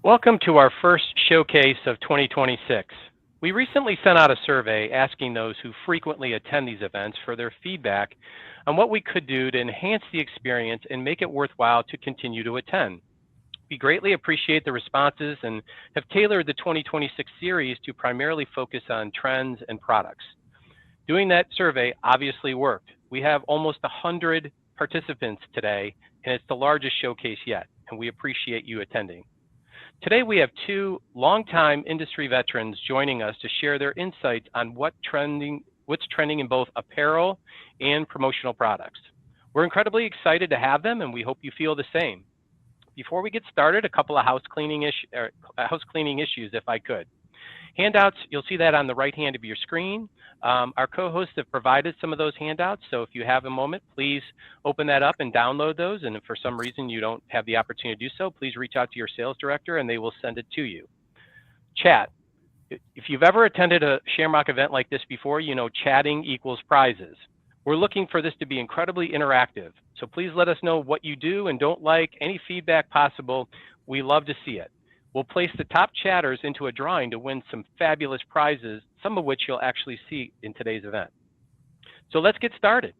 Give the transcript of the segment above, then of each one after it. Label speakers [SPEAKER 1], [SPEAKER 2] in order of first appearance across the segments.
[SPEAKER 1] Welcome to our first showcase of 2026. We recently sent out a survey asking those who frequently attend these events for their feedback on what we could do to enhance the experience and make it worthwhile to continue to attend. We greatly appreciate the responses and have tailored the 2026 series to primarily focus on trends and products. Doing that survey obviously worked. We have almost 100 participants today, and it's the largest showcase yet, and we appreciate you attending. Today we have two longtime industry veterans joining us to share their insights on what's trending in both apparel and promotional products. We're incredibly excited to have them, and we hope you feel the same. Before we get started, a couple of house cleaning issues, if I could. Handouts, you'll see that on the right hand of your screen. Our co-hosts have provided some of those handouts, so if you have a moment, please open that up and download those. And if for some reason you don't have the opportunity to do so, please reach out to your sales director and they will send it to you. Chat. If you've ever attended a Shamrock event like this before, you know chatting equals prizes. We're looking for this to be incredibly interactive, so please let us know what you do and don't like, any feedback possible. We love to see it. We'll place the top chatters into a drawing to win some fabulous prizes, some of which you'll actually see in today's event. So let's get started.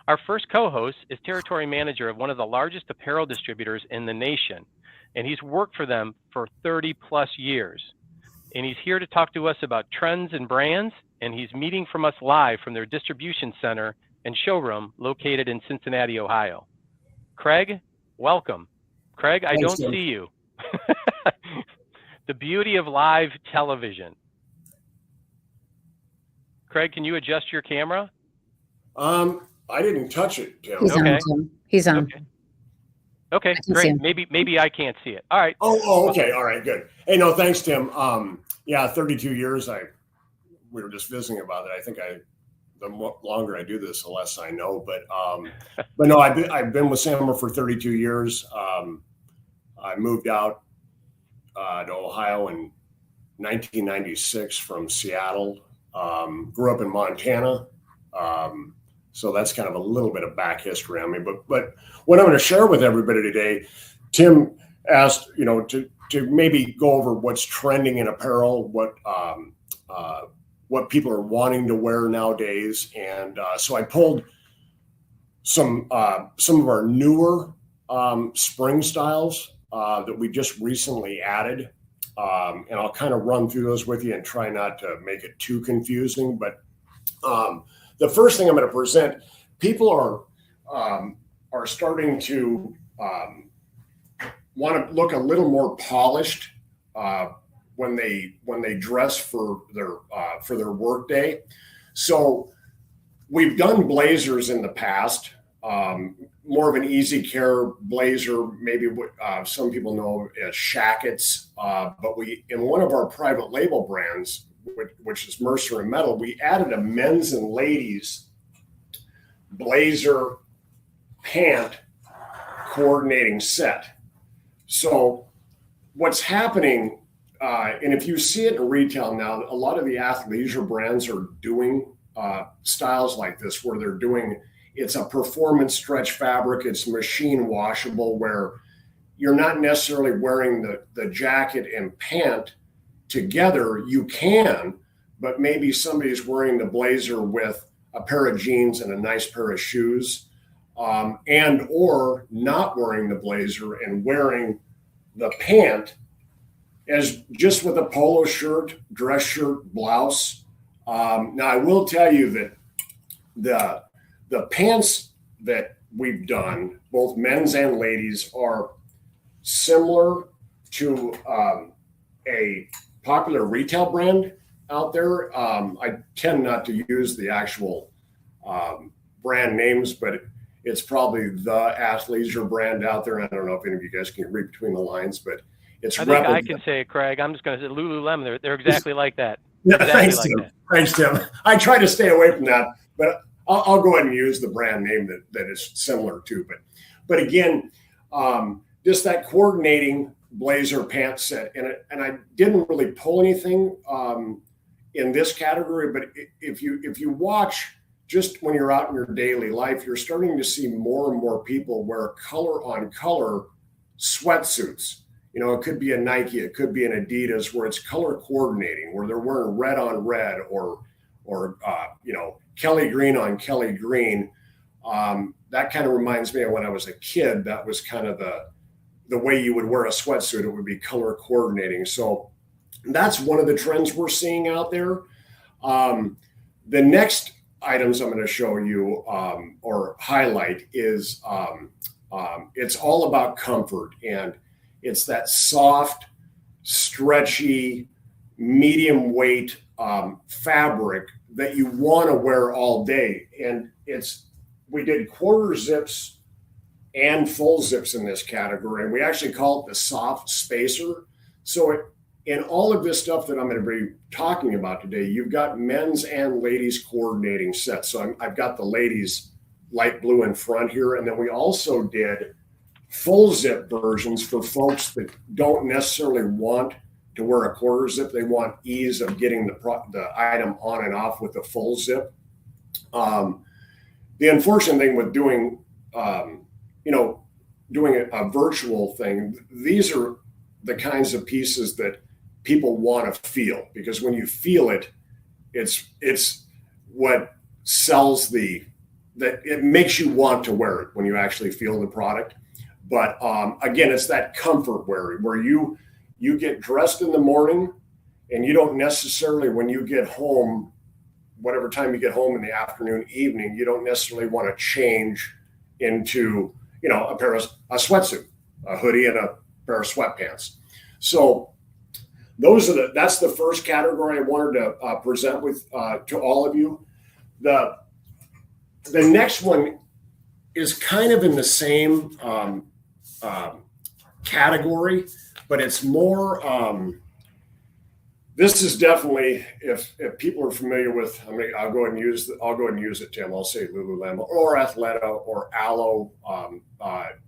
[SPEAKER 1] Our first co-host is territory manager of one of the largest apparel distributors in the nation, and he's worked for them for 30 plus years. And he's here to talk to us about trends and brands, and he's meeting from us live from their distribution center and showroom located in Cincinnati, Ohio. Craig, welcome. Craig, I don't see you. The beauty of live television. Craig, can you adjust your camera?
[SPEAKER 2] I didn't touch it, Tim.
[SPEAKER 3] He's on, Tim. He's on.
[SPEAKER 1] Okay, great. Maybe I can't see it. All right.
[SPEAKER 2] Oh, okay. All right, good. Hey, no, thanks, Tim. Yeah, 32 years. We were just visiting about it. I think the longer I do this, the less I know. But no, I've been with Shamrock for 32 years. I moved out to Ohio in 1996 from Seattle. Grew up in Montana. So that's kind of a little bit of back history on me. But what I'm going to share with everybody today, Tim asked, to maybe go over what's trending in apparel, what people are wanting to wear nowadays. And so I pulled some of our newer spring styles that we just recently added. And I'll kind of run through those with you and try not to make it too confusing. But the first thing I'm going to present, people are starting to want to look a little more polished when they dress for their work day. So we've done blazers in the past. More of an easy care blazer, maybe what some people know as shackets. But in one of our private label brands, which is Mercer and Metal, we added a men's and ladies blazer pant coordinating set. So what's happening, and if you see it in retail now, a lot of the athleisure brands are doing styles like this where it's a performance stretch fabric. It's machine washable where you're not necessarily wearing the jacket and pant together. You can, but maybe somebody's wearing the blazer with a pair of jeans and a nice pair of shoes, and or not wearing the blazer and wearing the pant as just with a polo shirt, dress shirt, blouse. Now I will tell you that the pants that we've done, both men's and ladies, are similar to a popular retail brand out there. I tend not to use the actual brand names, but it's probably the athleisure brand out there. I don't know if any of you guys can read between the lines, but it's.
[SPEAKER 1] I think I can say it, Craig. I'm just going to say Lululemon. They're exactly like that.
[SPEAKER 2] Yeah, thanks, Tim. Thanks, Tim. I try to stay away from that, but I'll go ahead and use the brand name that is similar to. But again, just that coordinating blazer pant set, and I didn't really pull anything in this category. But if you watch, just when you're out in your daily life, you're starting to see more and more people wear color on color sweatsuits. it could be a Nike, it could be an Adidas, where it's color coordinating, where they're wearing red on red or Kelly green on Kelly green. That kind of reminds me of when I was a kid. That was kind of the way you would wear a sweatsuit. It would be color coordinating. So that's one of the trends we're seeing out there. The next items I'm going to show you or highlight is it's all about comfort, and it's that soft, stretchy, medium weight fabric that you want to wear all day. And we did quarter zips and full zips in this category, and we actually call it the soft spacer. So in all of this stuff that I'm going to be talking about today, you've got men's and ladies coordinating sets. So I've got the ladies light blue in front here, and then we also did full zip versions for folks that don't necessarily want to wear a quarter zip. They want ease of getting the item on and off with a full zip. The unfortunate thing with doing a virtual thing, these are the kinds of pieces that people want to feel, because when you feel it, it's what sells that it makes you want to wear it when you actually feel the product. But again, it's that comfort wear where you get dressed in the morning, and you don't necessarily, when you get home, whatever time you get home in the afternoon, evening, you don't necessarily want to change into, a sweatsuit, a hoodie, and a pair of sweatpants. So that's the first category I wanted to present to all of you. The next one is kind of in the same category, but it's more. This is definitely, if people are familiar with, I'll go ahead and use it, Tim. I'll say Lululemon or Athleta or Aloe,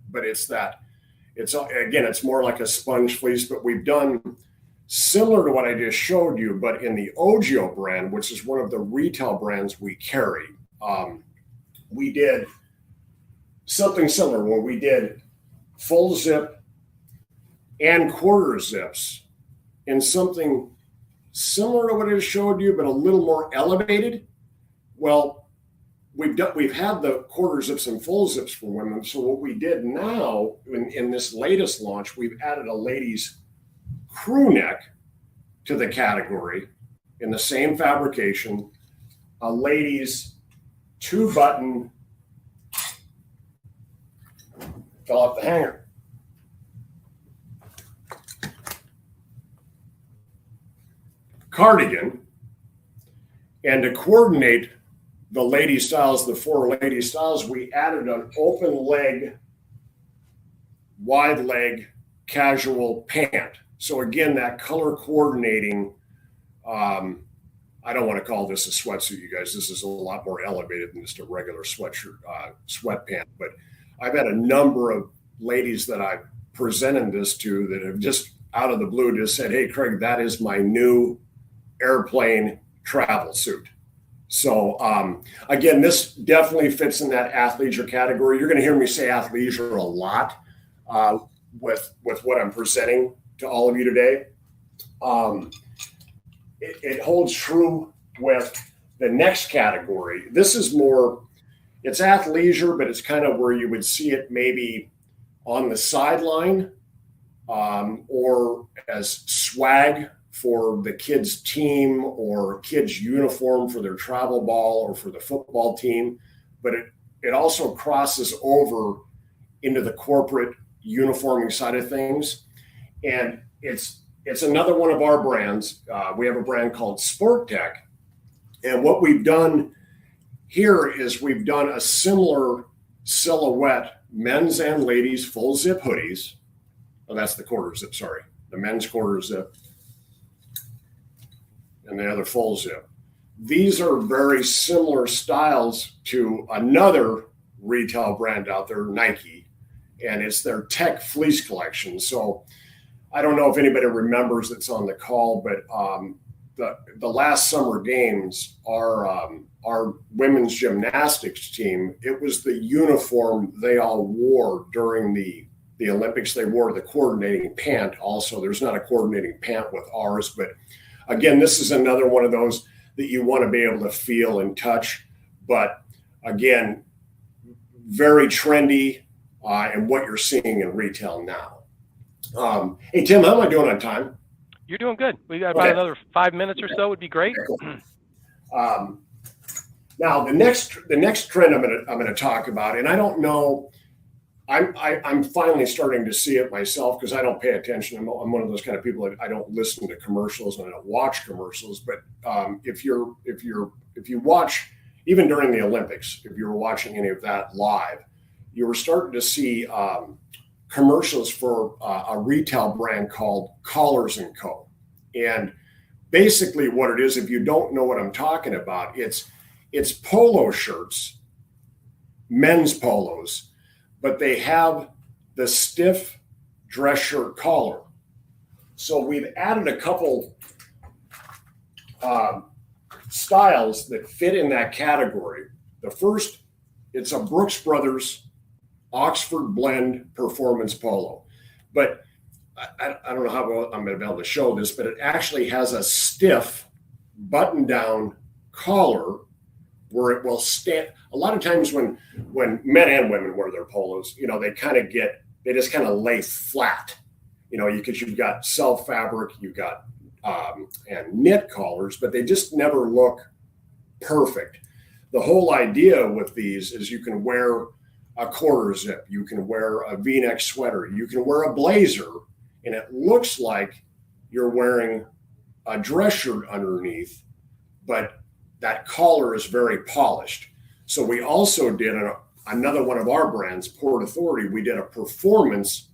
[SPEAKER 2] but it's more like a sponge fleece. But we've done similar to what I just showed you, but in the Ogio brand, which is one of the retail brands we carry. We did something similar where we did full zip and quarter zips in something similar to what I just showed you, but a little more elevated. Well, we've had the quarter zips and full zips for women. So what we did now in this latest launch, we've added a ladies crew neck to the category in the same fabrication, a ladies 2-button, fell off the hanger, cardigan. And to coordinate the lady styles, the 4 lady styles, we added an open leg, wide leg, casual pant. So again, that color coordinating, I don't want to call this a sweatsuit, you guys. This is a lot more elevated than just a regular sweatshirt, sweatpant. But I've had a number of ladies that I've presented this to that have just out of the blue just said, "Hey, Craig, that is my new airplane travel suit." So again, this definitely fits in that athleisure category. You're going to hear me say athleisure a lot with what I'm presenting to all of you today. It holds true with the next category. This is more, it's athleisure, but it's kind of where you would see it maybe on the sideline or as swag for the kids' team or kids' uniform for their travel ball or for the football team. But it also crosses over into the corporate uniforming side of things. And it's another one of our brands. We have a brand called Sport Tech. And what we've done here is we've done a similar silhouette, men's and ladies full zip hoodies. Oh, that's the quarter zip, sorry. The men's quarter zip and the other full zip. These are very similar styles to another retail brand out there, Nike, and it's their Tech Fleece collection. So I don't know if anybody remembers that's on the call, but the last summer games, our women's gymnastics team, it was the uniform they all wore during the the Olympics, they wore the coordinating pant also. There's not a coordinating pant with ours, but again, this is another one of those that you want to be able to feel and touch. But again, very trendy and what you're seeing in retail now. Hey, Tim, how am I doing on time?
[SPEAKER 1] You're doing good. We got about another 5 minutes or so would be great.
[SPEAKER 2] Okay, cool. Now the next trend I'm gonna talk about, and I don't know, I'm finally starting to see it myself because I don't pay attention. I'm one of those kind of people that I don't listen to commercials and I don't watch commercials. But if you watch, even during the Olympics, if you were watching any of that live, you were starting to see commercials for a retail brand called Collars & Co. And basically what it is, if you don't know what I'm talking about, it's polo shirts, men's polos, but they have the stiff dress shirt collar. So we've added a couple styles that fit in that category. The first, it's a Brooks Brothers Oxford Blend Performance Polo. But I don't know how well I'm going to be able to show this, but it actually has a stiff button-down collar where it will stand. A lot of times when men and women wear their polos, they just kind of lay flat, because you've got self fabric, you've got and knit collars, but they just never look perfect. The whole idea with these is you can wear a quarter zip, you can wear a V-neck sweater, you can wear a blazer, and it looks like you're wearing a dress shirt underneath, but that collar is very polished. So we also did another one of our brands, Port Authority. We did a performance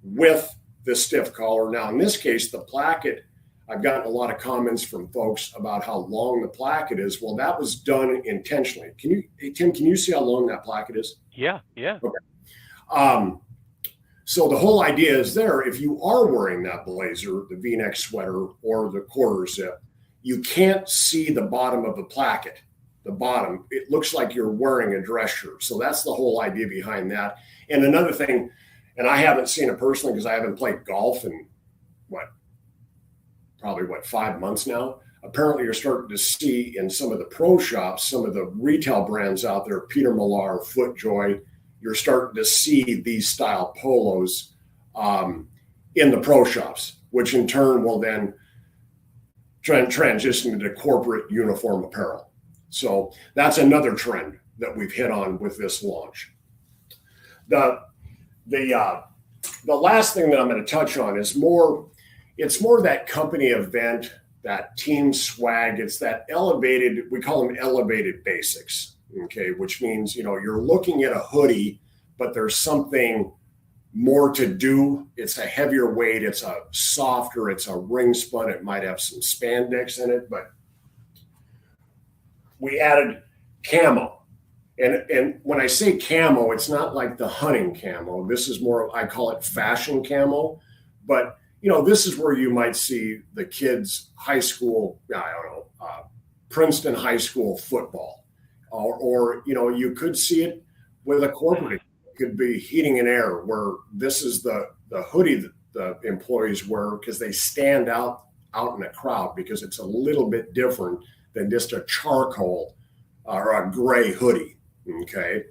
[SPEAKER 2] with the stiff collar. Now, in this case, the placket, I've gotten a lot of comments from folks about how long the placket is. Well, that was done intentionally. Hey, Tim, can you see how long that placket is?
[SPEAKER 1] Yeah.
[SPEAKER 2] Okay. So the whole idea is there, if you are wearing that blazer, the V-neck sweater, or the quarter zip, you can't see the bottom of the placket. The bottom, it looks like you're wearing a dress shirt. So that's the whole idea behind that. And another thing, and I haven't seen it personally because I haven't played golf in probably 5 months now. Apparently you're starting to see in some of the pro shops, some of the retail brands out there, Peter Millar, FootJoy, you're starting to see these style polos in the pro shops, which in turn will then transition into corporate uniform apparel. So that's another trend that we've hit on with this launch. The last thing that I'm going to touch on is it's more that company event, that team swag. It's that elevated, we call them elevated basics, okay, which means, you're looking at a hoodie, but there's something more to do. It's a heavier weight. It's a softer, it's a ring spun. It might have some spandex in it, but we added camo. And when I say camo, it's not like the hunting camo. This is more, I call it fashion camo. But, this is where you might see the kids' high school, Princeton high school football. Or you could see it with a corporate. It could be heating and air, where this is the hoodie that the employees wear because they stand out in a crowd because it's a little bit different than just a charcoal or a gray hoodie. Okay.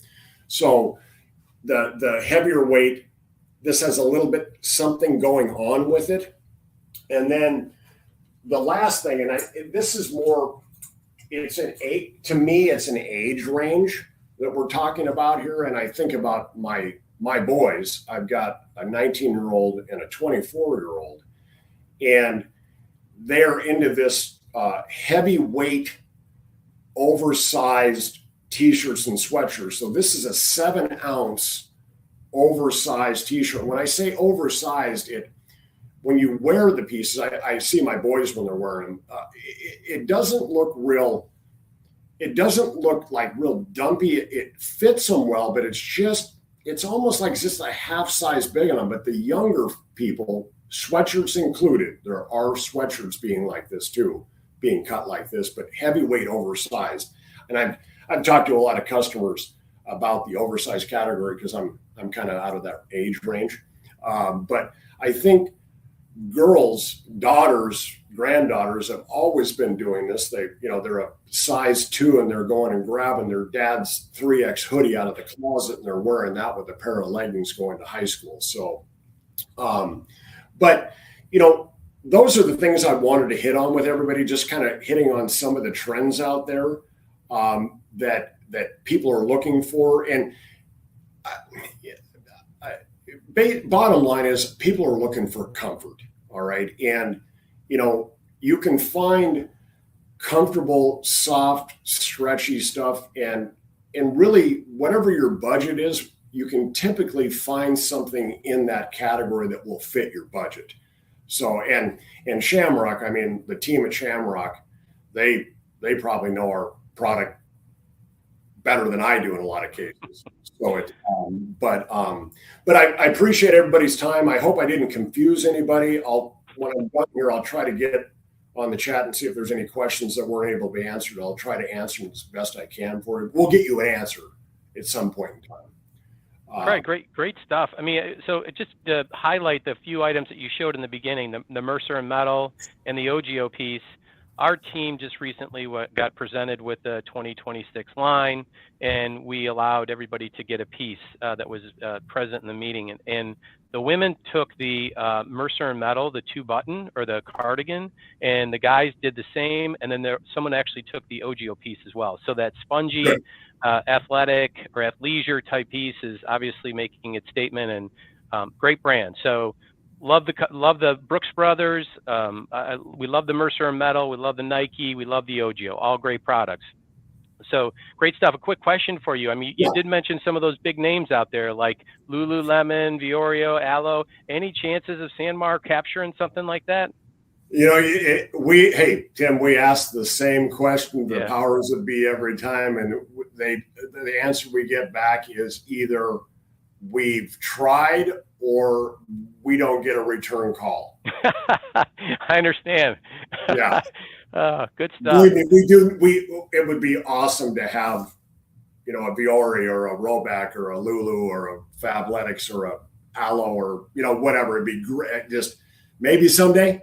[SPEAKER 2] So the heavier weight, this has a little bit something going on with it. And then the last thing, and this is more, to me, it's an age range that we're talking about here. And I think about my boys. I've got a 19-year-old and a 24-year-old, and they're into this heavyweight, oversized t-shirts and sweatshirts. So this is a 7-ounce oversized t-shirt. When I say oversized, when you wear the pieces, I see my boys when they're wearing them. It doesn't look real. It doesn't look like real dumpy. It fits them well, but it's almost like just a half size big on them. But the younger people, sweatshirts included, there are sweatshirts being like this too, being cut like this, but heavyweight, oversized. And I've talked to a lot of customers about the oversized category because I'm kind of out of that age range. But I think girls, daughters, granddaughters have always been doing this. They're a size 2 and they're going and grabbing their dad's 3X hoodie out of the closet and they're wearing that with a pair of leggings going to high school. So, but those are the things I wanted to hit on with everybody, just kind of hitting on some of the trends out there that people are looking for. And bottom line is people are looking for comfort. All right. And, you can find comfortable, soft, stretchy stuff and really whatever your budget is, you can typically find something in that category that will fit your budget. So, and Shamrock, I mean, the team at Shamrock, they probably know our product better than I do in a lot of cases. So but I appreciate everybody's time. I hope I didn't confuse anybody. When I'm done here, I'll try to get on the chat and see if there's any questions that weren't able to be answered. I'll try to answer them as best I can for you. We'll get you an answer at some point in time.
[SPEAKER 1] Right, great stuff. I mean, so just to highlight the few items that you showed in the beginning, the Mercer and Metal and the OGO piece, our team just recently got presented with the 2026 line, and we allowed everybody to get a piece that was present in the meeting. And the women took the Mercer and Metal, the 2-button or the cardigan, and the guys did the same. And then someone actually took the OGO piece as well. So that spongy, athletic or athleisure type piece is obviously making its statement, and great brand. So love the Brooks Brothers. We love the Mercer and Metal. We love the Nike. We love the OGO. All great products. So great stuff. A quick question for you. I mean, you did mention some of those big names out there like Lululemon, Viorio, Aloe. Any chances of Sanmar capturing something like that?
[SPEAKER 2] Hey, Tim, we ask the same question, the powers that be every time. And the answer we get back is either we've tried or we don't get a return call.
[SPEAKER 1] I understand.
[SPEAKER 2] Yeah.
[SPEAKER 1] Good stuff.
[SPEAKER 2] It would be awesome to have, a Viore or a Roback or a Lulu or a Fabletics or a Aloe or, whatever. It'd be great. Just maybe someday.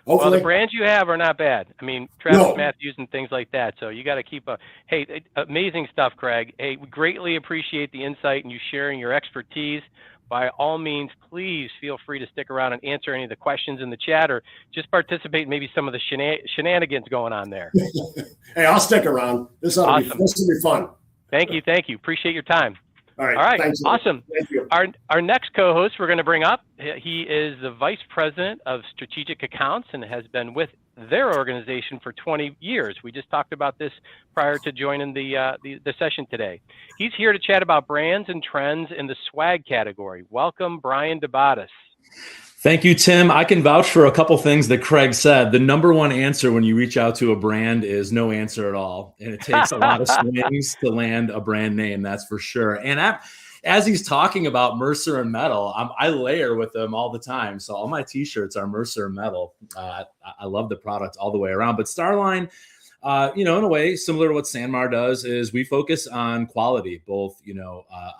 [SPEAKER 2] Hopefully.
[SPEAKER 1] Well, the brands you have are not bad. I mean, Travis Matthews and things like that. So you got to keep amazing stuff, Craig. Hey, we greatly appreciate the insight and you sharing your expertise. By all means, please feel free to stick around and answer any of the questions in the chat or just participate in maybe some of the shenanigans going on there.
[SPEAKER 2] Hey, I'll stick around. This will be fun.
[SPEAKER 1] Thank you. Appreciate your time.
[SPEAKER 2] All right. Thanks.
[SPEAKER 1] Awesome.
[SPEAKER 2] Thank you.
[SPEAKER 1] Our next co-host we're going to bring up, he is the Vice President of Strategic Accounts and has been with their organization for 20 years. We just talked about this prior to joining the session today. He's here to chat about brands and trends in the swag category. Welcome, Brian DeBatis.
[SPEAKER 3] Thank you, Tim. I can vouch for a couple things that Craig said. The number one answer when you reach out to a brand is no answer at all. And it takes a lot of swings to land a brand name, that's for sure. And as he's talking about Mercer and Metal, I layer with them all the time. So all my t-shirts are Mercer and Metal. I love the product all the way around. But Starline, in a way, similar to what Sanmar does, is we focus on quality, both,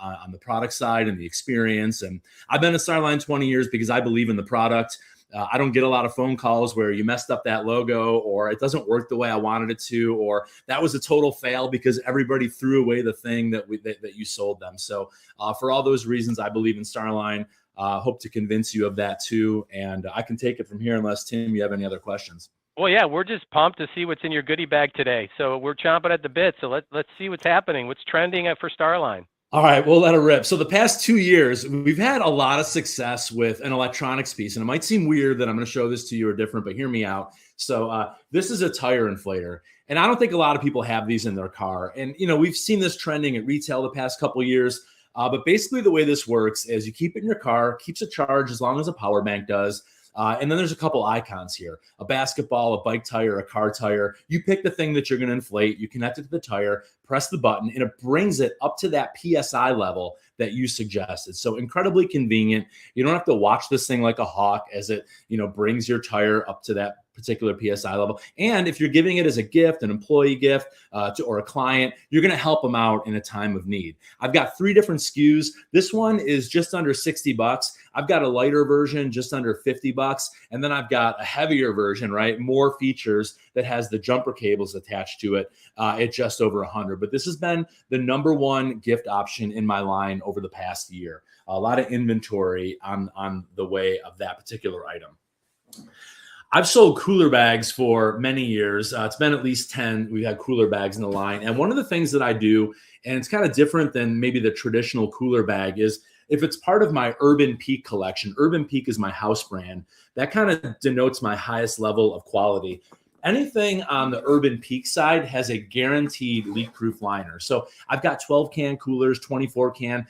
[SPEAKER 3] on the product side and the experience. And I've been at Starline 20 years because I believe in the product. I don't get a lot of phone calls where you messed up that logo or it doesn't work the way I wanted it to, or that was a total fail because everybody threw away the thing that you sold them. So for all those reasons, I believe in Starline. Hope to convince you of that too. And I can take it from here unless, Tim, you have any other questions.
[SPEAKER 1] Well, yeah, we're just pumped to see what's in your goodie bag today. So we're chomping at the bit. So let's see what's happening. What's trending for Starline?
[SPEAKER 3] All right, we'll let it rip. So the past 2 years, we've had a lot of success with an electronics piece. And it might seem weird that I'm going to show this to you or different, but hear me out. So this is a tire inflator. And I don't think a lot of people have these in their car. And, we've seen this trending at retail the past couple of years. But basically the way this works is you keep it in your car, keeps it charged as long as a power bank does. And then there's a couple icons here, a basketball, a bike tire, a car tire. You pick the thing that you're going to inflate, you connect it to the tire, press the button, and it brings it up to that PSI level that you suggested. So incredibly convenient. You don't have to watch this thing like a hawk as it, brings your tire up to that particular PSI level. And if you're giving it as a gift, an employee gift or a client, you're going to help them out in a time of need. I've got 3 different SKUs. This one is just under $60. I've got a lighter version just under $50. And then I've got a heavier version, right? More features that has the jumper cables attached to it at just over $100. But this has been the #1 gift option in my line over the past year. A lot of inventory on the way of that particular item. I've sold cooler bags for many years. It's been at least 10. We've had cooler bags in the line. And one of the things that I do, and it's kind of different than maybe the traditional cooler bag, is if it's part of my Urban Peak collection. Urban Peak is my house brand. That kind of denotes my highest level of quality. Anything on the Urban Peak side has a guaranteed leak-proof liner. So I've got 12-can coolers, 24-can.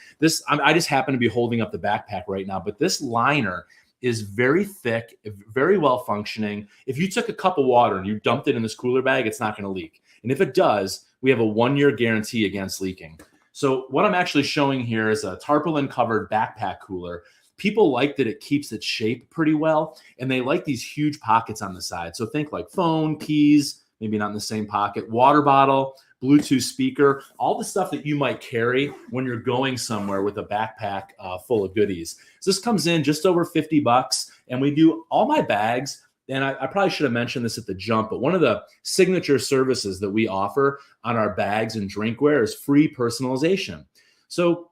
[SPEAKER 3] I just happen to be holding up the backpack right now, but this liner is very thick, very well functioning. If you took a cup of water and you dumped it in this cooler bag, it's not going to leak. And if it does, we have a 1-year guarantee against leaking. So what I'm actually showing here is a tarpaulin-covered backpack cooler. People like that it keeps its shape pretty well, and they like these huge pockets on the side. So think like phone, keys, maybe not in the same pocket, water bottle, Bluetooth speaker, all the stuff that you might carry when you're going somewhere with a backpack full of goodies. So this comes in just over $50, and we do all my bags. And I probably should have mentioned this at the jump, but one of the signature services that we offer on our bags and drinkware is free personalization. So,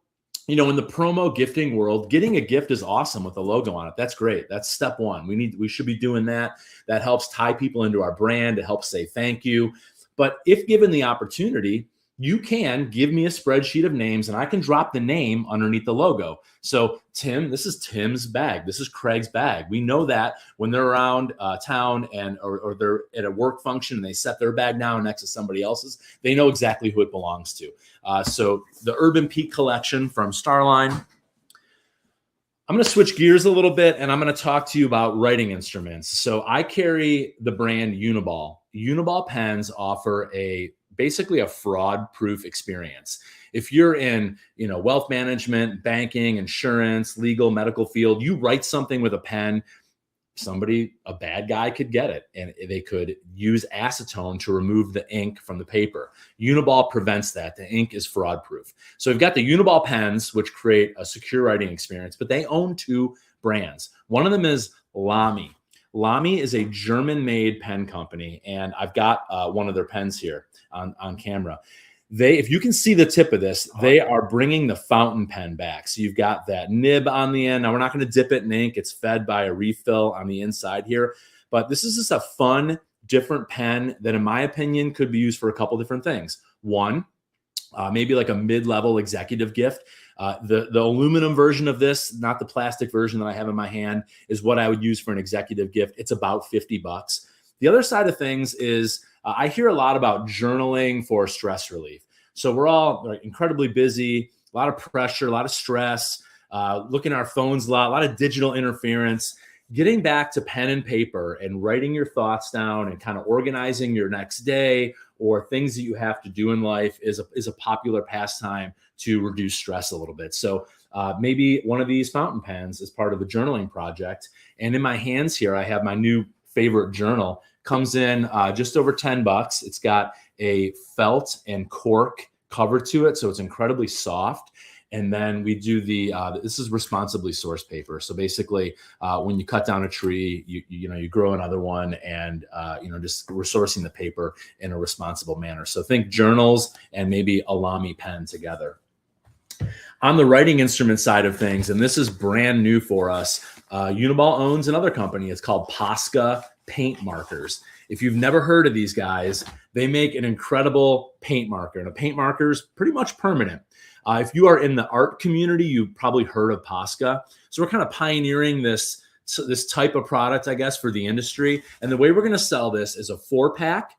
[SPEAKER 3] in the promo gifting world, getting a gift is awesome with a logo on it. That's great. That's step 1. We should be doing that. That helps tie people into our brand. It helps say thank you. But if given the opportunity, you can give me a spreadsheet of names and I can drop the name underneath the logo. So Tim, this is Tim's bag. This is Craig's bag. We know that when they're around town or they're at a work function and they set their bag down next to somebody else's, they know exactly who it belongs to. So the Urban Peak collection from Starline. I'm going to switch gears a little bit and I'm going to talk to you about writing instruments. So I carry the brand Uniball. Uniball pens offer basically a fraud-proof experience. If you're in, wealth management, banking, insurance, legal, medical field, you write something with a pen, a bad guy could get it and they could use acetone to remove the ink from the paper. Uniball prevents that. The ink is fraud-proof. So we've got the Uniball pens, which create a secure writing experience, but they own 2 brands. One of them is Lamy. Lamy is a German-made pen company, and I've got one of their pens here on camera. If you can see the tip of this, they are bringing the fountain pen back. So you've got that nib on the end. Now, we're not going to dip it in ink. It's fed by a refill on the inside here. But this is just a fun, different pen that, in my opinion, could be used for a couple different things. One, maybe like a mid-level executive gift. The aluminum version of this, not the plastic version that I have in my hand, is what I would use for an executive gift. It's about $50. The other side of things is I hear a lot about journaling for stress relief. So we're all incredibly busy, a lot of pressure, a lot of stress, looking at our phones a lot of digital interference. Getting back to pen and paper and writing your thoughts down and kind of organizing your next day or things that you have to do in life is a popular pastime to reduce stress a little bit. So maybe one of these fountain pens is part of a journaling project. And in my hands here, I have my new favorite journal. Comes in just over $10. It's got a felt and cork cover to it, so it's incredibly soft. And then we do this is responsibly sourced paper. So basically, when you cut down a tree, you grow another one, and just we're sourcing the paper in a responsible manner. So think journals and maybe a Lamy pen together. On the writing instrument side of things, and this is brand new for us, Uniball owns another company. It's called Posca paint markers. If you've never heard of these guys, they make an incredible paint marker, and a paint marker is pretty much permanent. If you are in the art community, you've probably heard of Posca. So we're kind of pioneering this type of product, I guess, for the industry. And the way we're going to sell this is a 4-pack,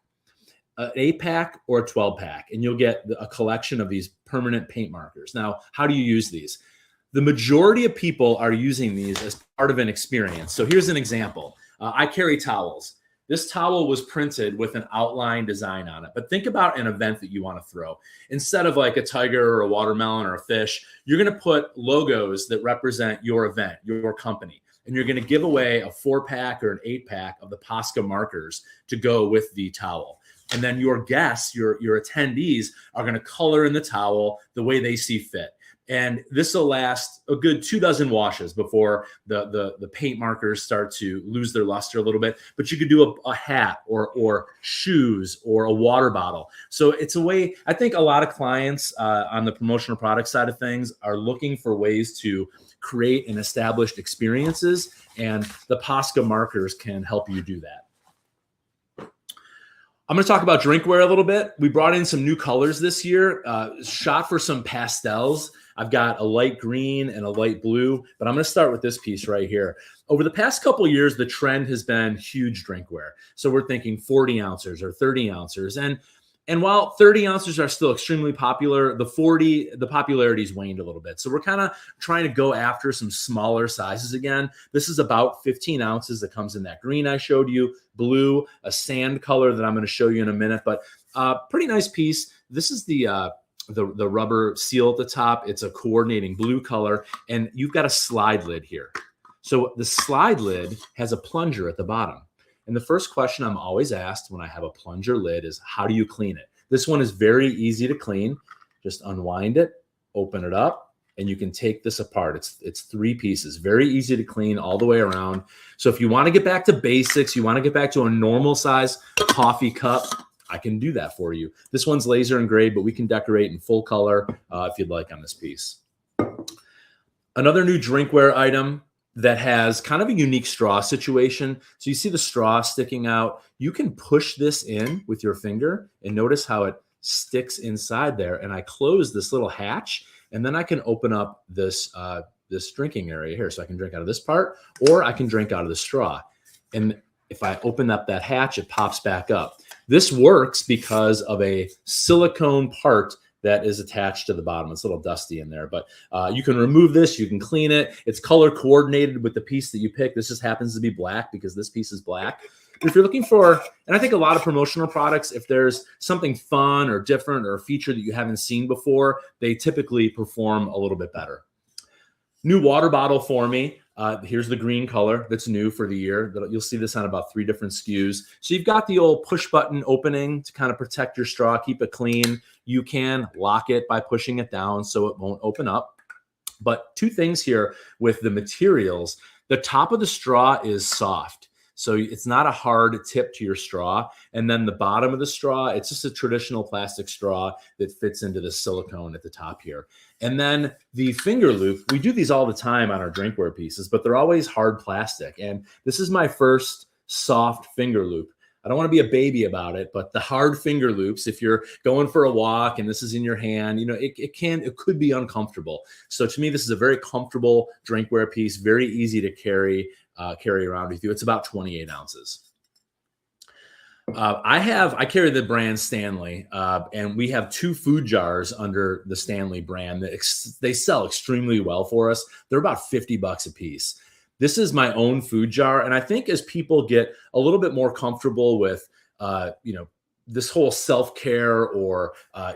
[SPEAKER 3] an 8-pack, or a 12-pack, and you'll get a collection of these permanent paint markers. Now, how do you use these? The majority of people are using these as part of an experience. So here's an example. I carry towels. This towel was printed with an outline design on it. But think about an event that you want to throw. Instead of like a tiger or a watermelon or a fish, you're going to put logos that represent your event, your company. and you're going to give away a 4-pack or an 8-pack of the Posca markers to go with the towel. And then your guests, your attendees, are going to color in the towel the way they see fit. And this will last a good 24 washes before the paint markers start to lose their luster a little bit. But you could do a hat or shoes or a water bottle. So it's a way, I think a lot of clients on the promotional product side of things are looking for ways to create and establish experiences. And the Posca markers can help you do that. I'm going to talk about drinkware a little bit. We brought in some new colors this year, shot for some pastels. I've got a light green and a light blue, but I'm going to start with this piece right here. Over the past couple of years, the trend has been huge drinkware. So we're thinking 40 ounces or 30 ounces. And while 30 ounces are still extremely popular, the popularity's waned a little bit. So we're kind of trying to go after some smaller sizes again. This is about 15 ounces that comes in that green I showed you, blue, a sand color that I'm going to show you in a minute, but pretty nice piece. This is the rubber seal at the top. It's a coordinating blue color, and you've got a slide lid here. So the slide lid has a plunger at the bottom. And the first question I'm always asked when I have a plunger lid is, how do you clean it? This one is very easy to clean. Just unwind it, open it up, and you can take this apart. It's 3 pieces, very easy to clean all the way around. So if you want to get back to basics, you want to get back to a normal size coffee cup, I can do that for you. This one's laser engraved, but we can decorate in full color if you'd like on this piece. Another new drinkware item that has kind of a unique straw situation. So you see the straw sticking out. You can push this in with your finger and notice how it sticks inside there. And I close this little hatch, and then I can open up this drinking area here. So I can drink out of this part, or I can drink out of the straw. And if I open up that hatch, it pops back up. This works because of a silicone part that is attached to the bottom. It's a little dusty in there, but you can remove this, you can clean it. It's color coordinated with the piece that you pick. This just happens to be black because this piece is black. If you're looking for, and I think a lot of promotional products, if there's something fun or different or a feature that you haven't seen before, they typically perform a little bit better. New water bottle for me. Here's the green color that's new for the year. You'll see this on about 3 different SKUs. So you've got the old push button opening to kind of protect your straw, keep it clean. You can lock it by pushing it down so it won't open up. But 2 things here with the materials. The top of the straw is soft. So it's not a hard tip to your straw. And then the bottom of the straw, it's just a traditional plastic straw that fits into the silicone at the top here. And then the finger loop, we do these all the time on our drinkware pieces, but they're always hard plastic. And this is my first soft finger loop. I don't want to be a baby about it, but the hard finger loops, if you're going for a walk and this is in your hand, you know, it could be uncomfortable. So to me, this is a very comfortable drinkware piece, very easy to carry around with you. It's about 28 ounces. I carry the brand Stanley, and we have 2 food jars under the Stanley brand that they sell extremely well for us. They're about $50 a piece. This is my own food jar. And I think as people get a little bit more comfortable with, this whole self-care or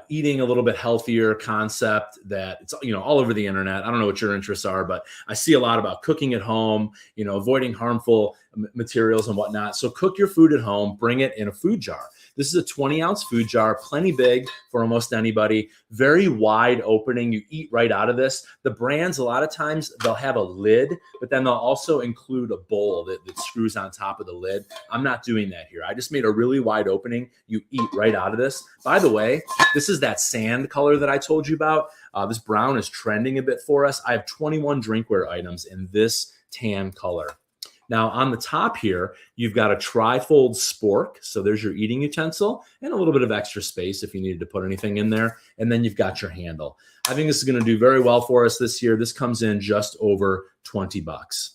[SPEAKER 3] eating a little bit healthier concept that it's, all over the internet. I don't know what your interests are, but I see a lot about cooking at home, avoiding harmful materials and whatnot. So cook your food at home, bring it in a food jar. This is a 20-ounce food jar, plenty big for almost anybody, very wide opening. You eat right out of this. The brands, a lot of times they'll have a lid, but then they'll also include a bowl that screws on top of the lid. I'm not doing that here. I just made a really wide opening. You eat right out of this. By the way, this is that sand color that I told you about. This brown is trending a bit for us. I have 21 drinkware items in this tan color. Now on the top here, you've got a tri-fold spork. So there's your eating utensil and a little bit of extra space if you needed to put anything in there. And then you've got your handle. I think this is going to do very well for us this year. This comes in just over $20.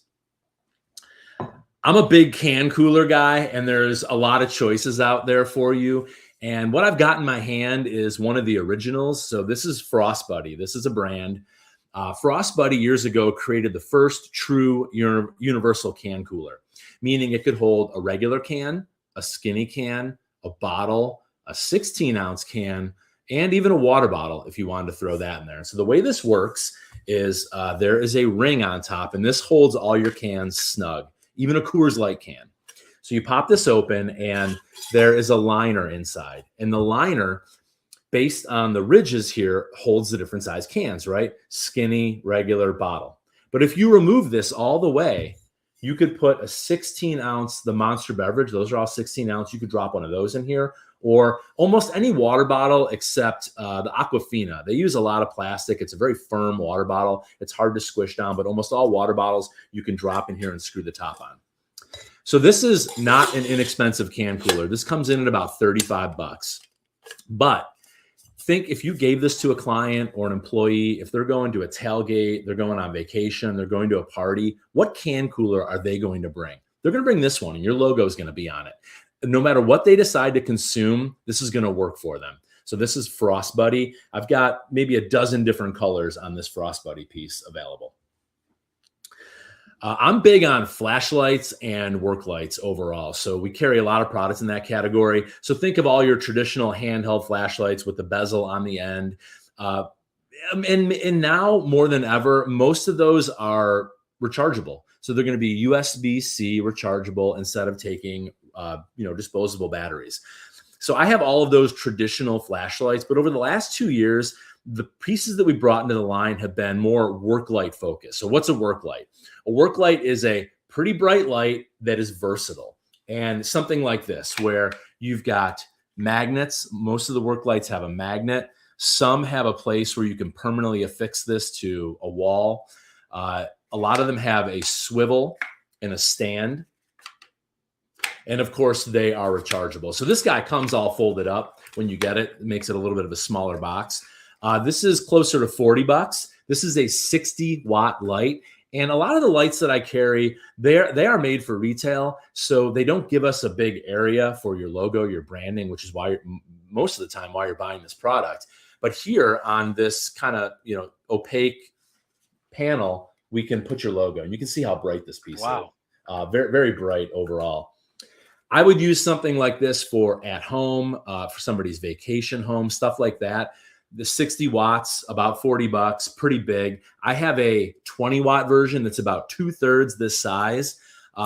[SPEAKER 3] I'm a big can cooler guy, and there's a lot of choices out there for you. And what I've got in my hand is one of the originals. So this is Frost Buddy. This is a brand. Frost Buddy years ago created the first true universal can cooler, meaning it could hold a regular can, a skinny can, a bottle, a 16-ounce can, and even a water bottle if you wanted to throw that in there. So the way this works is there is a ring on top, and this holds all your cans snug, even a Coors Light can. So you pop this open, and there is a liner inside. And the liner, based on the ridges here, holds the different size cans, right? Skinny, regular, bottle. But if you remove this all the way, you could put a 16 ounce, the Monster beverage, those are all 16 ounce. You could drop one of those in here, or almost any water bottle except the Aquafina. They use a lot of plastic. It's a very firm water bottle. It's hard to squish down, but almost all water bottles you can drop in here and screw the top on. So this is not an inexpensive can cooler. This comes in at about 35 bucks. But think if you gave this to a client or an employee, if they're going to a tailgate, they're going on vacation, they're going to a party, what can cooler are they going to bring? They're going to bring this one, and your logo is going to be on it. No matter what they decide to consume, this is going to work for them. So this is Frost Buddy. I've got maybe a dozen different colors on this Frost Buddy piece available. I'm big on flashlights and work lights overall. So we carry a lot of products in that category. So think of all your traditional handheld flashlights with the bezel on the end. And now more than ever, most of those are rechargeable. So they're going to be USB-C rechargeable instead of taking, disposable batteries. So I have all of those traditional flashlights, but over the last 2 years, the pieces that we brought into the line have been more work light focused. So what's a work light? A work light is a pretty bright light that is versatile. And something like this, where you've got magnets. Most of the work lights have a magnet. Some have a place where you can permanently affix this to a wall. A lot of them have a swivel and a stand. And of course, they are rechargeable. So this guy comes all folded up when you get it. It makes it a little bit of a smaller box. This is closer to 40 bucks. This is a 60 watt light. And a lot of the lights that I carry, they are made for retail. So they don't give us a big area for your logo, your branding, which is why most of the time why you're buying this product. But here on this kind of, opaque panel, we can put your logo, and you can see how bright this piece is. Very, very bright overall. I would use something like this for at home, for somebody's vacation home, stuff like that. The 60 watts, about 40 bucks, pretty big. I have a 20 watt version that's about 2/3 this size.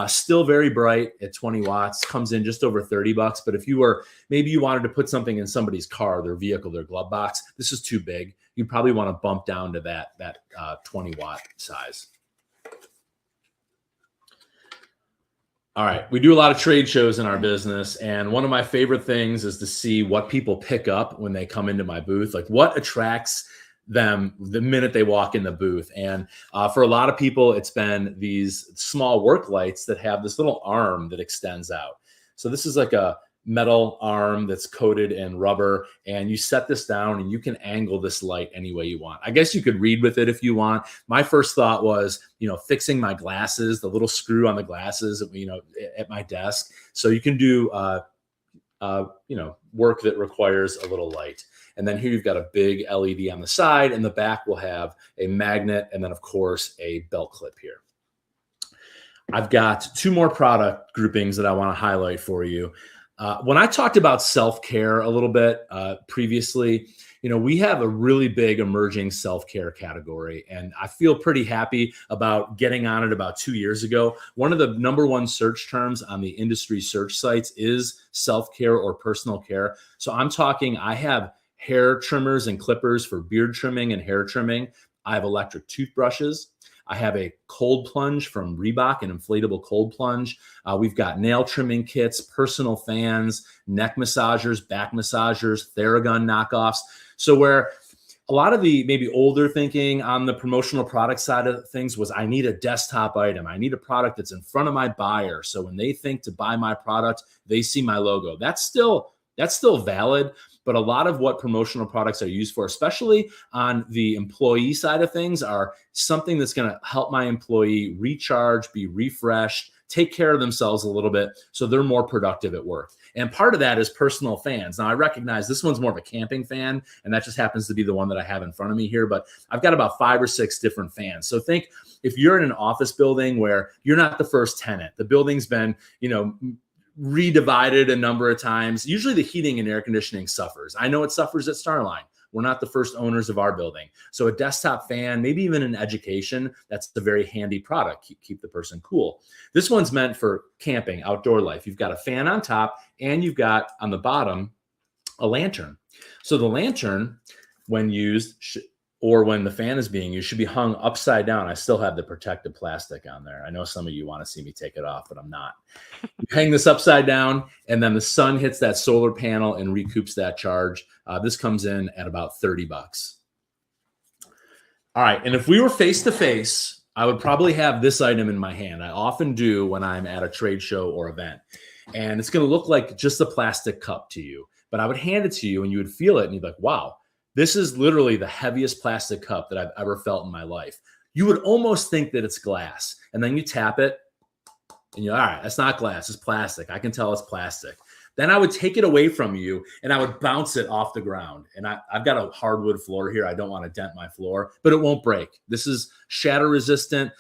[SPEAKER 3] Still very bright at 20 watts, comes in just over 30 bucks. But if maybe you wanted to put something in somebody's car, their vehicle, their glove box, this is too big. You probably want to bump down to that 20 watt size. All right. We do a lot of trade shows in our business. And one of my favorite things is to see what people pick up when they come into my booth, like what attracts them the minute they walk in the booth. And for a lot of people, it's been these small work lights that have this little arm that extends out. So this is like a metal arm that's coated in rubber, and you set this down and you can angle this light any way you want. I guess you could read with it if you want. My first thought was, fixing my glasses, the little screw on the glasses, at my desk. So you can do, work that requires a little light. And then here you've got a big LED on the side, and the back will have a magnet, and then of course a belt clip here. I've got two more product groupings that I want to highlight for you. When I talked about self-care a little bit previously, we have a really big emerging self-care category, and I feel pretty happy about getting on it about 2 years ago. One of the number one search terms on the industry search sites is self-care or personal care. So I'm talking, I have hair trimmers and clippers for beard trimming and hair trimming. I have electric toothbrushes. I have a cold plunge from Reebok, an inflatable cold plunge. We've got nail trimming kits, personal fans, neck massagers, back massagers, Theragun knockoffs. So where a lot of the maybe older thinking on the promotional product side of things was, I need a desktop item. I need a product that's in front of my buyer. So when they think to buy my product, they see my logo. That's still valid. But a lot of what promotional products are used for, especially on the employee side of things, are something that's going to help my employee recharge, be refreshed, take care of themselves a little bit so they're more productive at work. And part of that is personal fans. Now, I recognize this one's more of a camping fan, and that just happens to be the one that I have in front of me here. But I've got about 5 or 6 different fans. So think if you're in an office building where you're not the first tenant, the building's been, redivided a number of times. Usually the heating and air conditioning suffers. I know it suffers at Starline. We're not the first owners of our building. So a desktop fan, maybe even in education, that's a very handy product. Keep the person cool. This one's meant for camping, outdoor life. You've got a fan on top and you've got on the bottom a lantern. So the lantern, when used, or when the fan is being used, should be hung upside down. I still have the protective plastic on there. I know some of you want to see me take it off, but I'm not. You hang this upside down, and then the sun hits that solar panel and recoups that charge. This comes in at about $30. All right, and if we were face-to-face, I would probably have this item in my hand. I often do when I'm at a trade show or event. And it's going to look like just a plastic cup to you. But I would hand it to you, and you would feel it, and you'd be like, wow. This is literally the heaviest plastic cup that I've ever felt in my life. You would almost think that it's glass. And then you tap it and you're all right, that's not glass, it's plastic. I can tell it's plastic. Then I would take it away from you and I would bounce it off the ground. And I've got a hardwood floor here. I don't want to dent my floor, but it won't break. This is shatter resistant.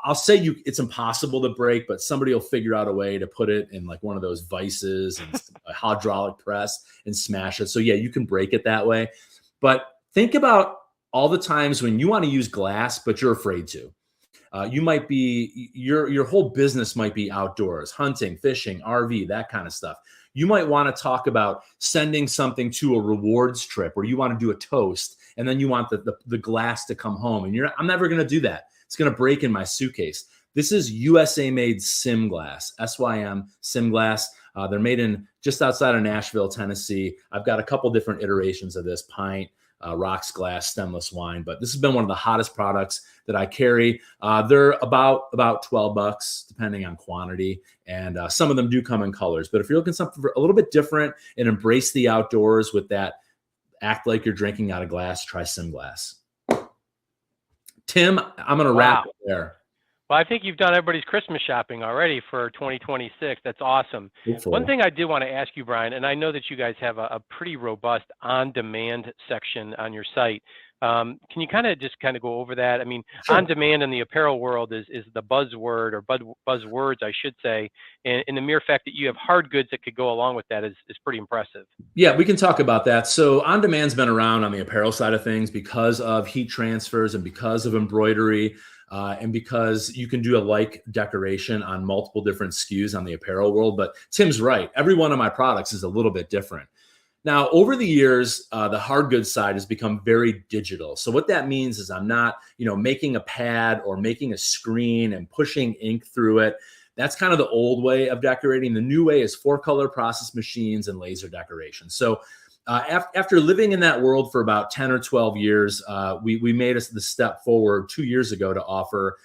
[SPEAKER 3] I'll say it's impossible to break, but somebody will figure out a way to put it in like one of those vices and a hydraulic press and smash it. So yeah, you can break it that way. But think about all the times when you want to use glass, but you're afraid to. You might be, your whole business might be outdoors, hunting, fishing, RV, that kind of stuff. You might want to talk about sending something to a rewards trip, or you want to do a toast, and then you want the glass to come home. And I'm never going to do that. It's going to break in my suitcase. This is USA made Sim glass, SYM Sim glass. They're made in just outside of Nashville, Tennessee. I've got a couple different iterations of this: pint, rocks glass, stemless wine. But this has been one of the hottest products that I carry. They're about $12, depending on quantity. And some of them do come in colors. But if you're looking for something a little bit different and embrace the outdoors with that, act like you're drinking out of glass, try Sim glass. Tim, I'm going to wrap it there.
[SPEAKER 1] Well, I think you've done everybody's Christmas shopping already for 2026. That's awesome.
[SPEAKER 3] Hopefully.
[SPEAKER 1] One thing I did want to ask you, Brian, and I know that you guys have a pretty robust on-demand section on your site. Can you kind of go over that? I mean,
[SPEAKER 3] Sure.
[SPEAKER 1] On-demand in the apparel world is the buzzword, or buzzwords, I should say. And the mere fact that you have hard goods that could go along with that is pretty impressive.
[SPEAKER 3] Yeah, we can talk about that. So on-demand's been around on the apparel side of things because of heat transfers and because of embroidery. And because you can do a like decoration on multiple different SKUs on the apparel world. But Tim's right. Every one of my products is a little bit different. Now, over the years, the hard goods side has become very digital. So what that means is I'm not, making a pad or making a screen and pushing ink through it. That's kind of the old way of decorating. The new way is 4-color process machines and laser decoration. So after living in that world for about 10 or 12 years, we made the step forward 2 years ago to offer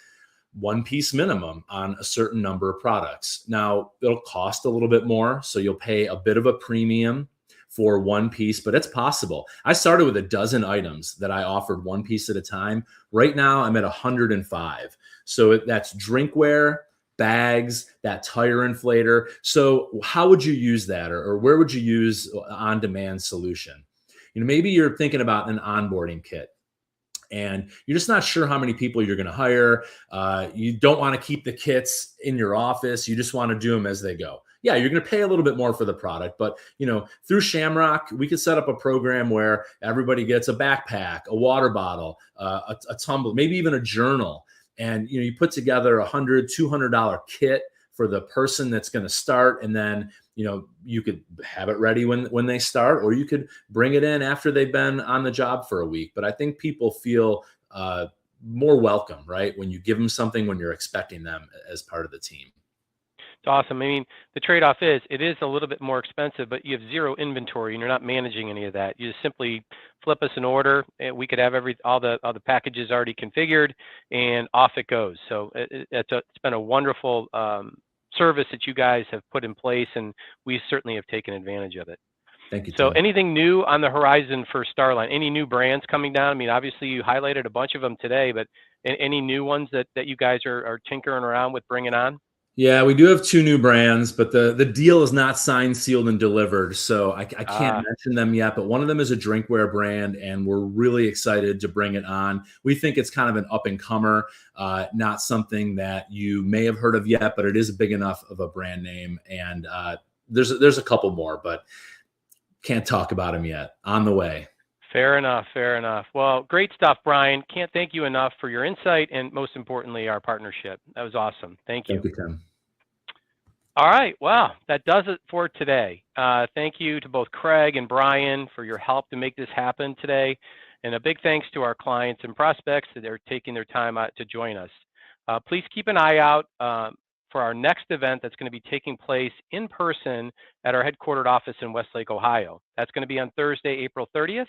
[SPEAKER 3] one-piece minimum on a certain number of products. Now, it'll cost a little bit more, so you'll pay a bit of a premium for one piece, but it's possible. I started with a dozen items that I offered one piece at a time. Right now, I'm at 105. So that's drinkware, bags, that tire inflator. So how would you use that, or where would you use on-demand solution? Maybe you're thinking about an onboarding kit and you're just not sure how many people you're going to hire. You don't want to keep the kits in your office. You just want to do them as they go. Yeah, you're going to pay a little bit more for the product, but through Shamrock, we could set up a program where everybody gets a backpack, a water bottle, a tumbler, maybe even a journal. And you put together $100, $200 kit for the person that's going to start, and then you could have it ready when they start, or you could bring it in after they've been on the job for a week. But I think people feel more welcome, right, when you give them something when you're expecting them as part of the team.
[SPEAKER 1] It's awesome. I mean, the trade-off is it is a little bit more expensive, but you have zero inventory and you're not managing any of that. You just simply flip us an order, and we could have all the packages already configured, and off it goes. So it's been a wonderful service that you guys have put in place, and we certainly have taken advantage of it.
[SPEAKER 3] Thank you.
[SPEAKER 1] So
[SPEAKER 3] Tim.
[SPEAKER 1] anything new on the horizon for Starline? Any new brands coming down? I mean, obviously you highlighted a bunch of them today, but any new ones that you guys are tinkering around with bringing on?
[SPEAKER 3] Yeah, we do have 2 new brands, but the deal is not signed, sealed, and delivered. So I can't mention them yet, but one of them is a drinkware brand, and we're really excited to bring it on. We think it's kind of an up-and-comer, not something that you may have heard of yet, but it is big enough of a brand name. And there's a couple more, but can't talk about them yet. On the way.
[SPEAKER 1] Fair enough. Fair enough. Well, great stuff, Brian. Can't thank you enough for your insight and most importantly, our partnership. That was awesome. Thank you.
[SPEAKER 3] Thank you, Tim.
[SPEAKER 1] All right. Well, that does it for today. Thank you to both Craig and Brian for your help to make this happen today. And a big thanks to our clients and prospects that are taking their time out to join us. Please keep an eye out for our next event that's going to be taking place in person at our headquartered office in Westlake, Ohio. That's going to be on Thursday, April 30th.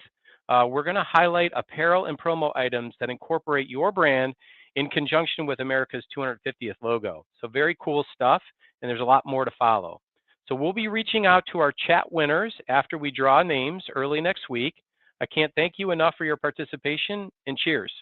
[SPEAKER 1] We're going to highlight apparel and promo items that incorporate your brand in conjunction with America's 250th logo. So very cool stuff, and there's a lot more to follow. So we'll be reaching out to our chat winners after we draw names early next week. I can't thank you enough for your participation, and cheers.